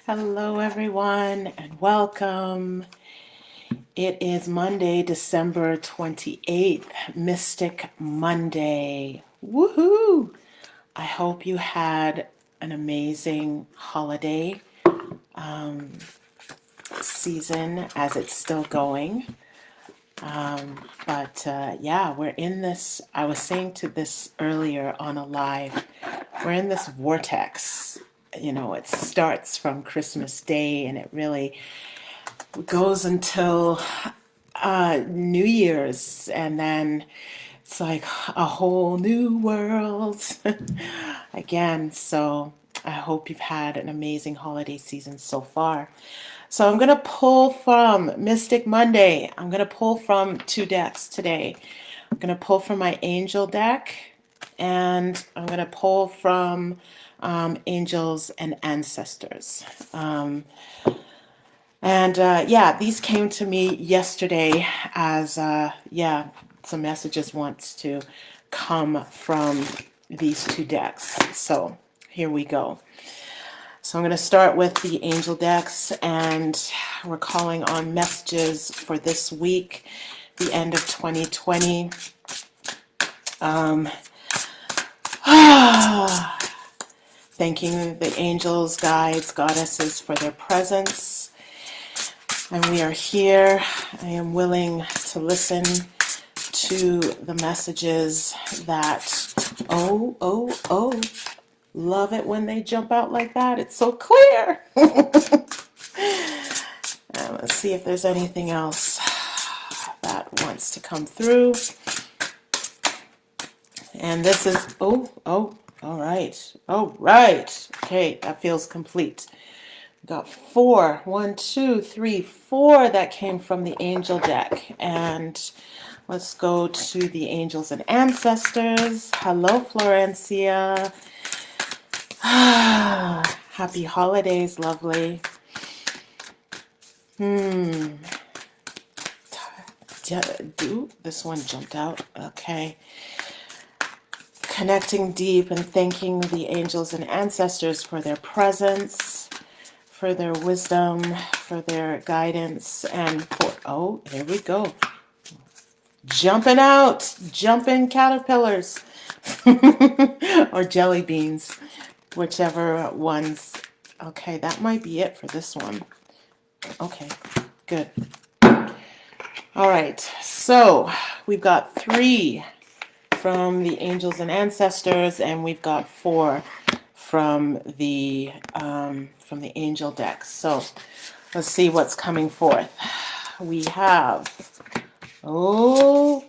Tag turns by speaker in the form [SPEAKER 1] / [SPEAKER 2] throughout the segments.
[SPEAKER 1] Hello, everyone, and welcome. It is Monday, December 28th, Mystic Monday. Woohoo! I hope you had an amazing holiday season as it's still going. But we're in this. I was saying to this earlier on a live, we're in this vortex. It starts from Christmas Day and it really goes until New Year's, and then it's like a whole new world again. So I hope you've had an amazing holiday season so far. So I'm going to pull from Mystic Monday. I'm going to pull from two decks today. I'm going to pull from my Angel deck, and I'm going to pull from Angels and Ancestors. These came to me yesterday as, some messages wants to come from these two decks. So here we go. So I'm going to start with the Angel decks, and we're calling on messages for this week, the end of 2020. Thanking the angels, guides, goddesses for their presence. And we are here. I am willing to listen to the messages that, love it when they jump out like that. It's so clear. Let's see if there's anything else that wants to come through. And this is, all right. Okay, that feels complete. Got four. 1, 2, 3, 4 that came from the Angel deck. And let's go to the Angels and Ancestors. Hello, Florencia. Happy holidays, lovely. This one jumped out. Okay. Connecting deep and thanking the Angels and Ancestors for their presence, for their wisdom, for their guidance, and for, here we go. Jumping caterpillars or jelly beans, whichever ones. Okay, that might be it for this one. Okay, good. All right, so we've got 3 from the Angels and Ancestors, and we've got 4 from the Angel deck. So let's see what's coming forth. We have, okay,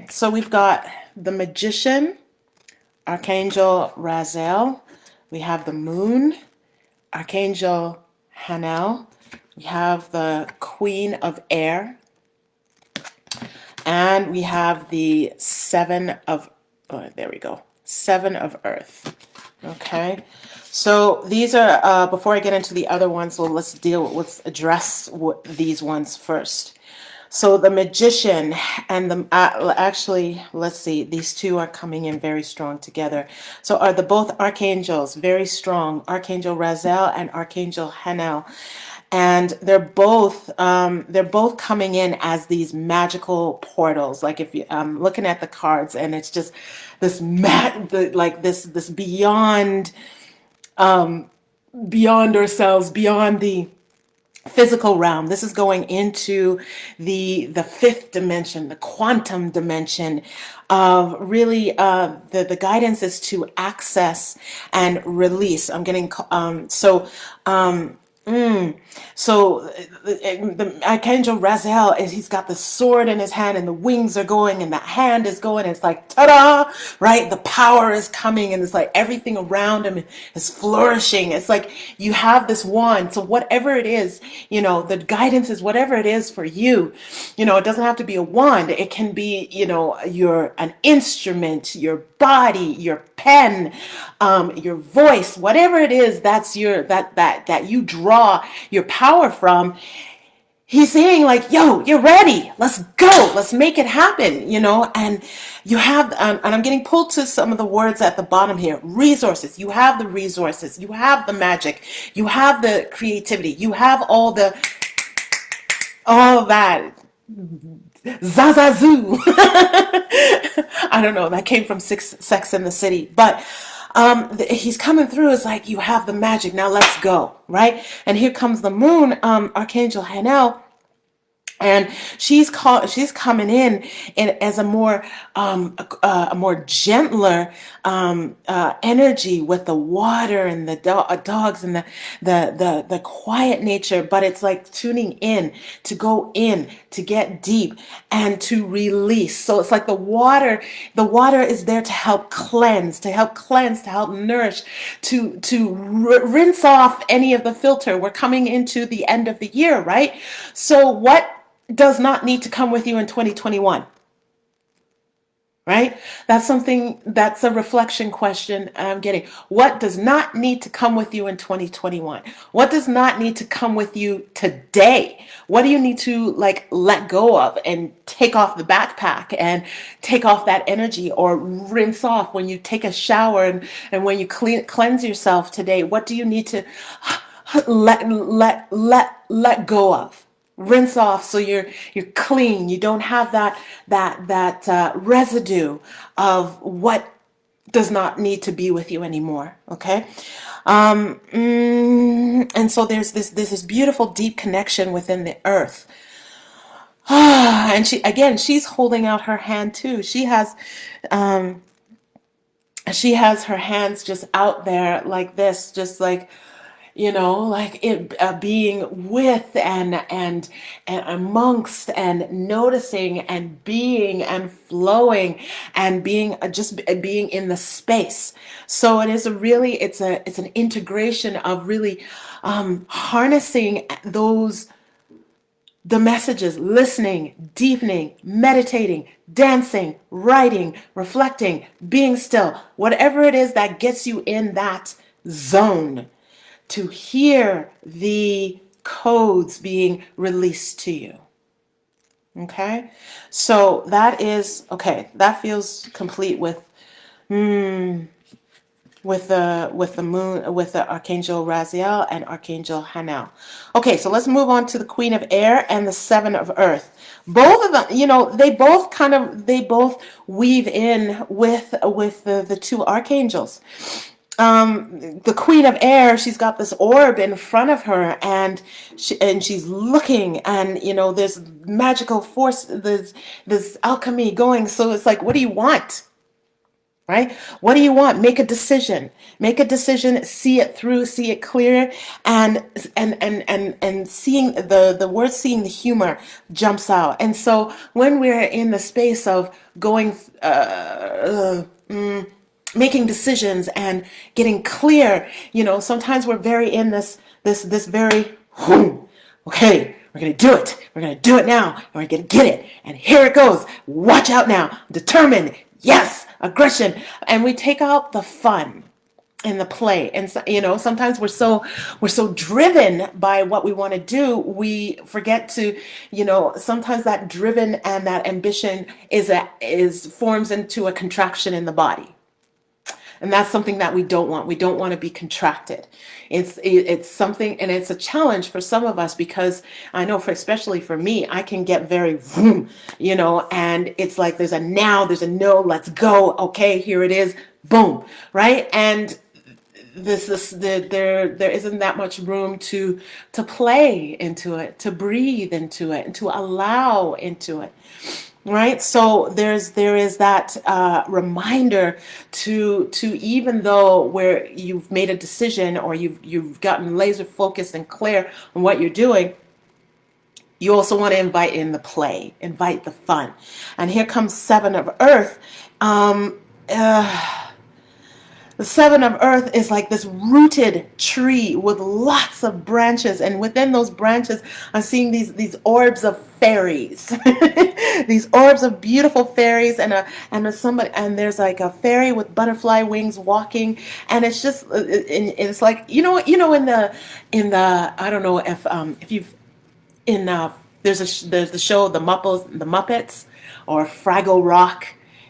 [SPEAKER 1] so we've got the Magician, Archangel Raziel. We have the Moon, Archangel Hanel. We have the Queen of Air, and we have the Seven of Earth. Okay, so these are, before I get into the other ones, so let's address these ones first. So the Magician and the, actually, let's see, these two are coming in very strong together. So are the both archangels very strong, Archangel Raziel and Archangel Hanel. And they're both coming in as these magical portals. Like if you looking at the cards, and it's just this this beyond ourselves, beyond the physical realm. This is going into the fifth dimension, the quantum dimension of really the guidance is to access and release. I'm getting so the Archangel Raziel he's got the sword in his hand, and the wings are going, and the hand is going, and it's like ta-da, right? The power is coming, and it's like everything around him is flourishing. It's like you have this wand. So whatever it is, the guidance is whatever it is for you. It doesn't have to be a wand. It can be, an instrument, your body, your pen, your voice, whatever it is, that's that you draw your power from. he's saying like, yo, you're ready, let's go, let's make it happen, and you have, and I'm getting pulled to some of the words at the bottom here. Resources, you have the resources, you have the magic, you have the creativity, you have all that zazazoo. I don't know, that came from Sex in the City, but he's coming through. It's like, you have the magic, now let's go, right? And here comes the moon, Archangel Hanel, and she's coming in as a more gentler energy, with the water and the dogs and the quiet nature. But it's like tuning in, to go in, to get deep, and to release. So it's like the water is there to help cleanse, to help nourish, to rinse off any of the filter. We're coming into the end of the year, right? So what does not need to come with you in 2021, right? That's a reflection question I'm getting. What does not need to come with you in 2021? What does not need to come with you today? What do you need to like let go of and take off the backpack and take off that energy, or rinse off when you take a shower, and when you cleanse yourself today? What do you need to let go of, rinse off, so you're clean, you don't have that residue of what does not need to be with you anymore? Okay. And so there's this beautiful deep connection within the earth. And she's holding out her hand too. She has her hands just out there like this, just like, like it, being with and amongst and noticing and being and flowing and being, just being in the space. So it's an integration of really harnessing the messages, listening, deepening, meditating, dancing, writing, reflecting, being still, whatever it is that gets you in that zone, to hear the codes being released to you. Okay? So that feels complete with the moon, with the Archangel Raziel and Archangel Hanel. Okay, so let's move on to the Queen of Air and the Seven of Earth. Both of them, they both weave in with the two archangels. The Queen of Air, she's got this orb in front of her, and she's looking, and there's magical force, there's this alchemy going. So it's like, what do you want? Right? What do you want? Make a decision. Make a decision. See it through. See it clear. And seeing the word, seeing the humor jumps out. And so when we're in the space of going, making decisions and getting clear, sometimes we're very in this very, okay, we're going to do it. We're going to do it now. And we're going to get it. And here it goes. Watch out now. Determined. Yes. Aggression. And we take out the fun and the play. And sometimes we're so driven by what we want to do, we forget to, sometimes that driven and that ambition is forms into a contraction in the body. And that's something that we don't want. We don't want to be contracted. It's something, and it's a challenge for some of us, because I know, especially for me, I can get very, and it's like there's a now, there's a no, let's go. Okay, here it is. Boom. Right. And there isn't that much room to play into it, to breathe into it, and to allow into it. Right. So there is that reminder to even though where you've made a decision, or you've gotten laser focused and clear on what you're doing, you also want to invite in the play, invite the fun. And here comes Seven of Earth. The Seven of Earth is like this rooted tree with lots of branches, and within those branches, I'm seeing these orbs of fairies, these orbs of beautiful fairies, and there's like a fairy with butterfly wings walking, and it's just it's like in the I don't know if you've in There's the show the Muppets, or Fraggle Rock,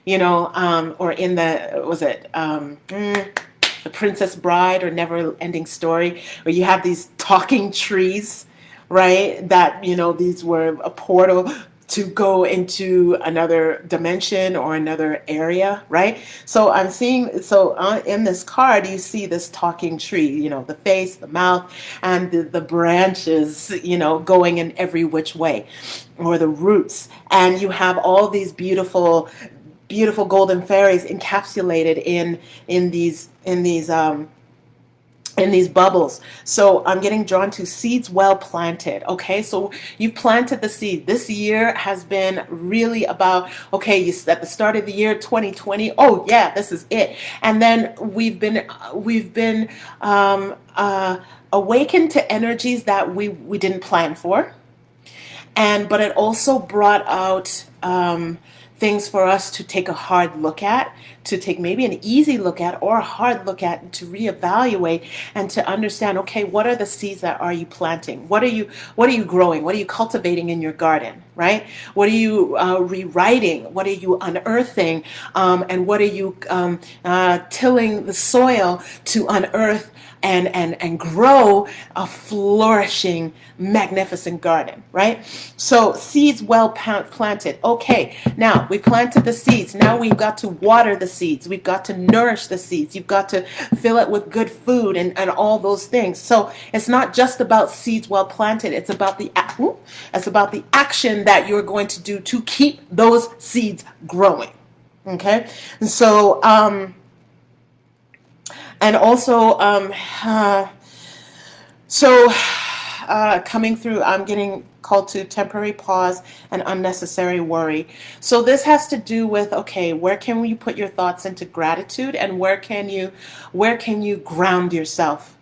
[SPEAKER 1] or in the was it The Princess Bride, or Never Ending Story, where you have these talking trees, right? That, these were a portal to go into another dimension or another area, right? So I'm seeing, so in this card, you see this talking tree, the face, the mouth, and the branches, going in every which way, or the roots. And you have all these beautiful golden fairies encapsulated in these bubbles. So I'm getting drawn to seeds well planted. Okay, so you've planted the seed. This year has been really about, okay, you at the start of the year 2020, oh yeah, this is it. And then we've been awakened to energies that we didn't plan for, but it also brought out things for us to take a hard look at, to take maybe an easy look at or a hard look at, to reevaluate and to understand, okay, what are the seeds that are you planting? What are you growing? What are you cultivating in your garden, right? What are you rewriting? What are you unearthing? And what are you tilling the soil to unearth and grow a flourishing, magnificent garden, right? So seeds well planted. Okay, now we've planted the seeds. Now we've got to water the seeds. We've got to nourish the seeds. You've got to fill it with good food and all those things. So it's not just about seeds well planted. It's about the action that you're going to do to keep those seeds growing. Okay, and so and also coming through, I'm getting called to temporary pause and unnecessary worry. So this has to do with, okay, where can you put your thoughts into gratitude, and where can you ground yourself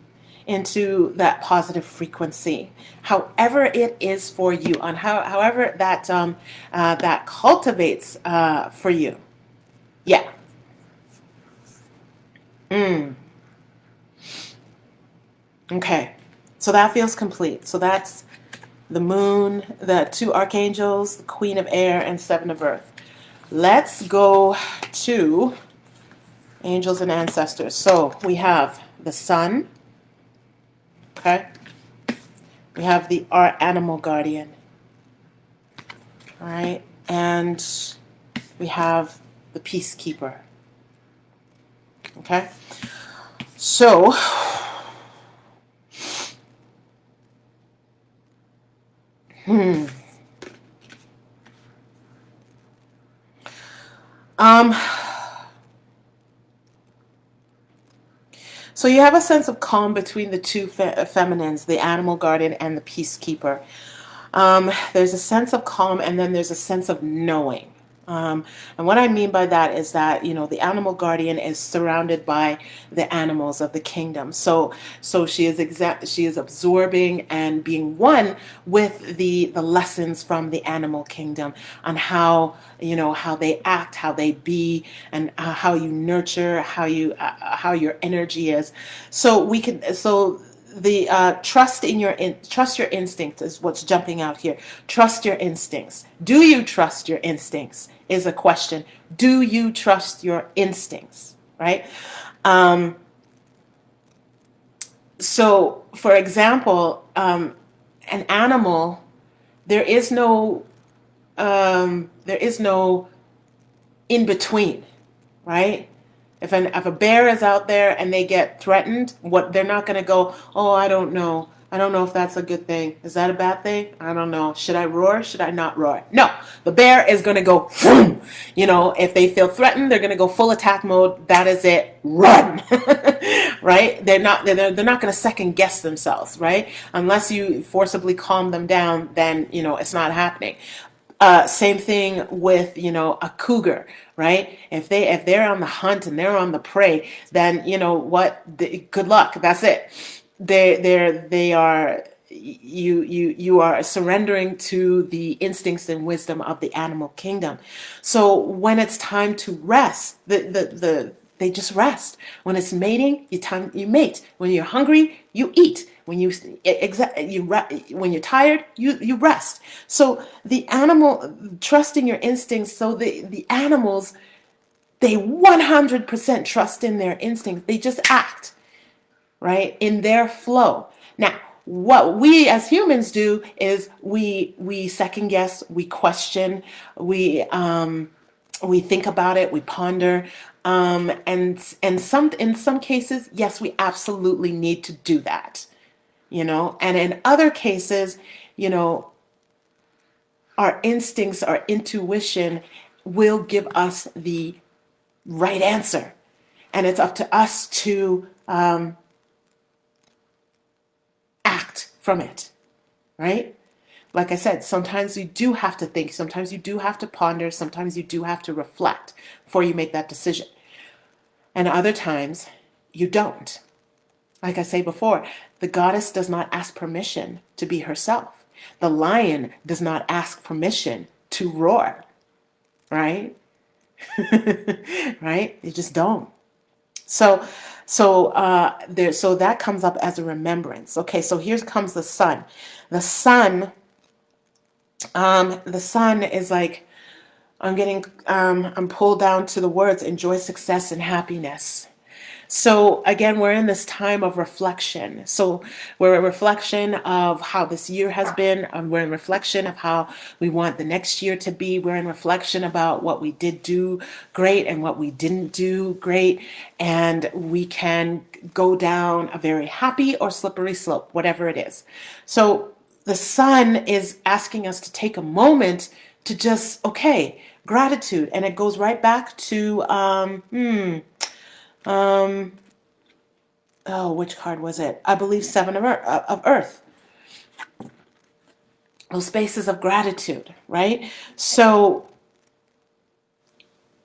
[SPEAKER 1] into that positive frequency, however it is for you, on however that cultivates for you. Yeah. Okay. So that feels complete. So that's the moon, the two archangels, the queen of air, and seven of earth. Let's go to angels and ancestors. So we have the sun. Okay. We have our animal guardian. All right. And we have the peacekeeper. Okay. So um so you have a sense of calm between the two feminines, the animal guardian and the peacekeeper. There's a sense of calm, and then there's a sense of knowing. And what I mean by that is that, the animal guardian is surrounded by the animals of the kingdom. So she is absorbing and being one with the lessons from the animal kingdom on how they act, how they be, and how you nurture, how your energy is. So the trust your instincts is what's jumping out here. Trust your instincts. Do you trust your instincts is a question. Do you trust your instincts, right? So for example, an animal, there is no in between, right? If a bear is out there and they get threatened, they're not going to go, oh, I don't know. I don't know if that's a good thing. Is that a bad thing? I don't know. Should I roar? Should I not roar? No, the bear is going to go, boom. If they feel threatened, they're going to go full attack mode. That is it. Run, right? They're not going to second guess themselves, right? Unless you forcibly calm them down, then, it's not happening. Same thing with, a cougar, right? If they're on the hunt and they're on the prey, then good luck. That's it. They are you are surrendering to the instincts and wisdom of the animal kingdom. So when it's time to rest, They just rest. When it's mating, you mate. When you're hungry, you eat. When when you're tired, you rest. So the animal, trusting your instincts. So the animals, they 100% trust in their instincts. They just act, right, in their flow. Now, what we as humans do is we second guess, we question, we think about it, we ponder, and some in some cases, yes, we absolutely need to do that, and in other cases, you know, our instincts, our intuition will give us the right answer, and it's up to us to act from it, right? Like I said, sometimes you do have to think, sometimes you do have to ponder, sometimes you do have to reflect before you make that decision. And other times you don't. Like I say before, the goddess does not ask permission to be herself. The lion does not ask permission to roar, right? Right? You just don't. So, so that comes up as a remembrance. Okay, so here comes the sun. The sun, the sun is like, I'm pulled down to the words enjoy success and happiness. So again, we're in this time of reflection. So we're in reflection of how this year has been. We're in reflection of how we want the next year to be. We're in reflection about what we did do great and what we didn't do great. And we can go down a very happy or slippery slope, whatever it is. So the sun is asking us to take a moment to just, okay, gratitude. And it goes right back to, oh, which card was it? I believe Seven of Earth. Those spaces of gratitude, right? So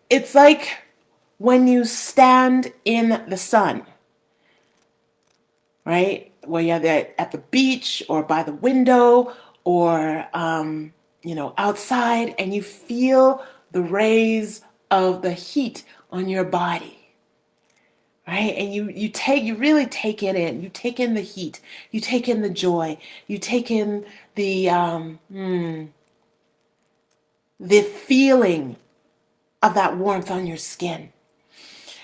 [SPEAKER 1] it's like when you stand in the sun, right? Where you're there at the beach or by the window or, outside, and you feel the rays of the heat on your body, right? And you really take it in. You take in the heat. You take in the joy. You take in the feeling of that warmth on your skin.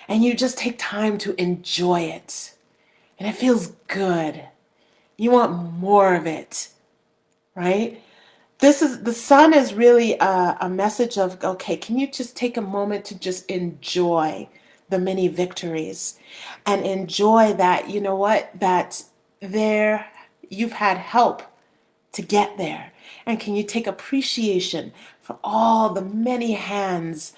[SPEAKER 1] And you just take time to enjoy it. And it feels good. You want more of it, right? The sun is really a message of, okay, can you just take a moment to just enjoy the many victories and enjoy that, you know what, that there you've had help to get there. And can you take appreciation for all the many hands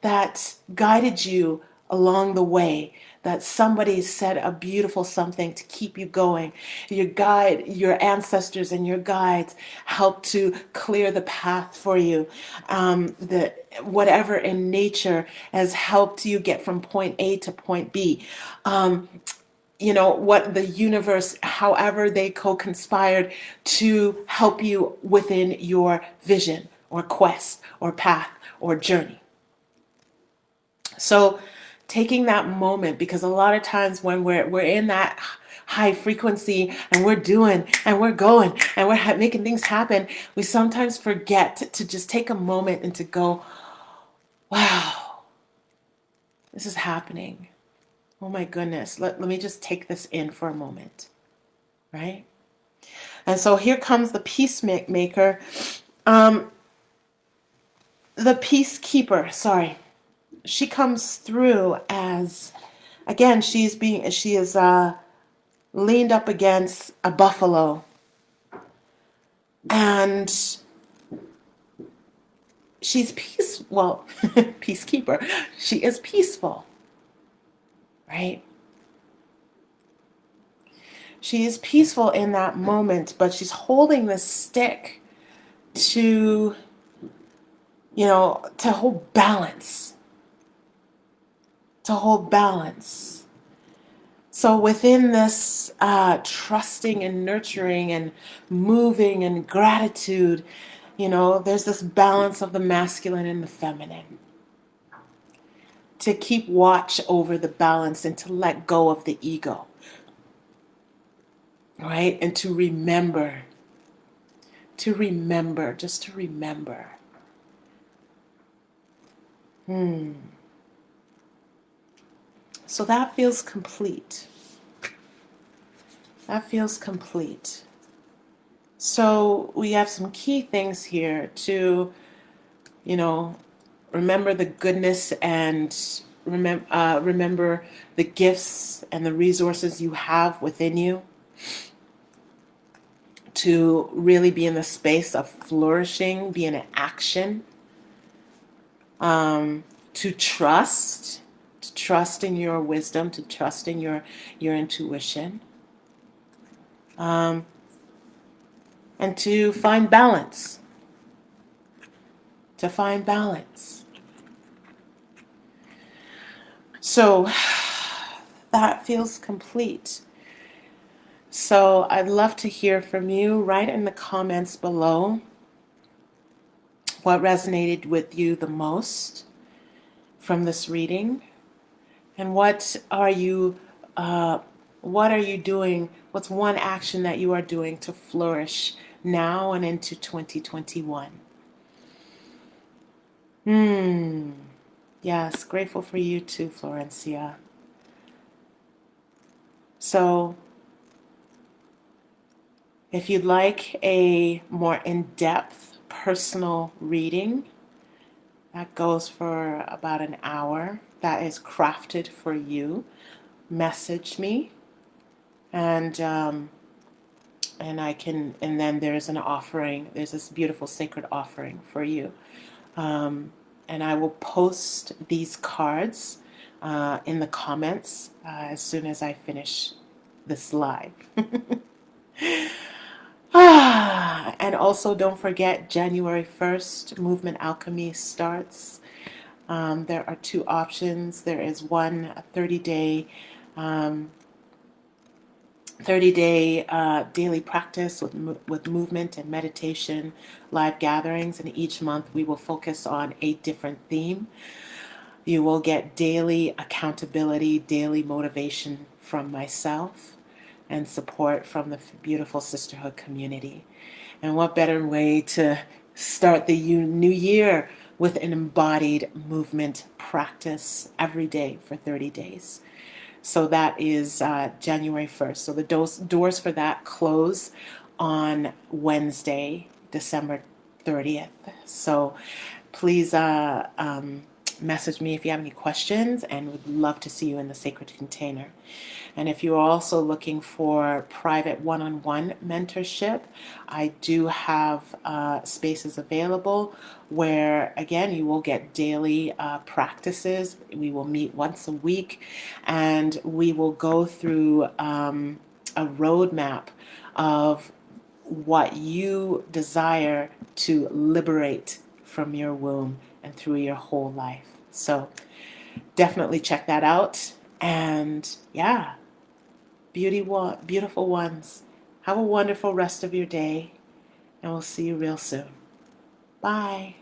[SPEAKER 1] that guided you along the way, that somebody said a beautiful something to keep you going. Your ancestors and your guides helped to clear the path for you. Whatever in nature has helped you get from point A to point B. What the universe, however they co-conspired to help you within your vision or quest or path or journey. So taking that moment, because a lot of times when we're in that high frequency and we're doing and we're going and we're making things happen, we sometimes forget to just take a moment and to go, wow, this is happening. Oh my goodness, let me just take this in for a moment, right? And so here comes the peacemaker, the peacekeeper, sorry. She comes through as, again, she is leaned up against a buffalo, and she's peacekeeper. She is peaceful, right? She is peaceful in that moment, but she's holding this stick to, to hold balance. To hold balance. So within this trusting and nurturing and moving and gratitude, there's this balance of the masculine and the feminine. to keep watch over the balance and to let go of the ego, right? And to remember, just to remember. So that feels complete. That feels complete. So we have some key things here to, remember the goodness and remember the gifts and the resources you have within you, to really be in the space of flourishing, be in action, to trust in your wisdom, to trust in your intuition, and to find balance. So that feels complete. So I'd love to hear from you. Write in the comments below what resonated with you the most from this reading, and what are you doing? What's one action that you are doing to flourish now and into 2021? Yes, grateful for you too, Florencia. So if you'd like a more in-depth personal reading, that goes for about an hour, that is crafted for you, message me, and then there's an offering. There's this beautiful sacred offering for you, and I will post these cards in the comments as soon as I finish this live. And also don't forget, January 1st, Movement Alchemy starts. There are two options. There is one, a 30-day daily practice with movement and meditation, live gatherings, and each month we will focus on a different theme. You will get daily accountability, daily motivation from myself, and support from the beautiful sisterhood community. And what better way to start the new year with an embodied movement practice every day for 30 days. So that is January 1st. So the doors for that close on Wednesday, December 30th. So please message me if you have any questions, and would love to see you in the sacred container. And if you're also looking for private one-on-one mentorship, I do have spaces available where, again, you will get daily practices. We will meet once a week, and we will go through a roadmap of what you desire to liberate from your womb and through your whole life. So definitely check that out. And yeah, beautiful ones, have a wonderful rest of your day, and we'll see you real soon. Bye.